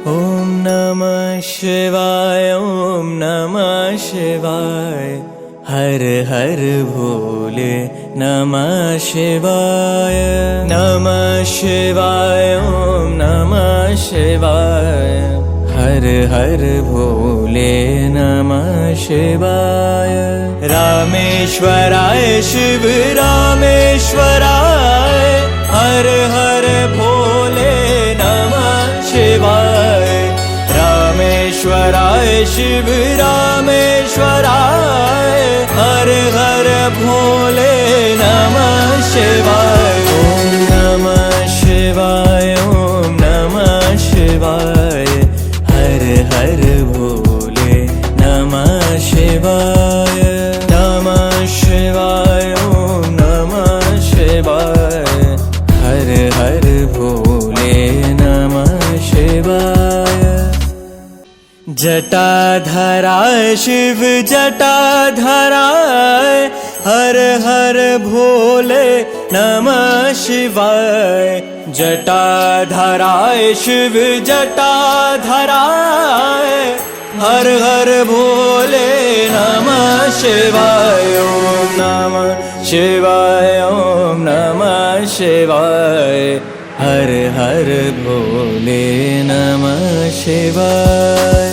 ॐ नमः शिवाय ॐ नमः शिवाय हर हर भोले नमः शिवाय नमः शिवाय ॐ नमः शिवाय हर हर भोले नमः शिवाय रामेश्वराय शिव रामेश्वराय हर हर भोले नमः शिवाय रामेश्वराय शिव रामेश्वराय हर हर भोले नमः शिवाय ॐ नमः शिवाय ॐ नमः शिवाय हर हर भोले नमः शिवाय नमः शिवाय ॐ नमः शिवाय हर हर भोले नमः शिवाय जटाधराय शिव जटाधराय हर हर भोले नमः शिवाय जटाधराय शिव जटाधराय हर हर भोले नमः शिवाय ॐ नमः शिवाय ॐ नमः शिवाय हर हर भोले नमः शिवाय।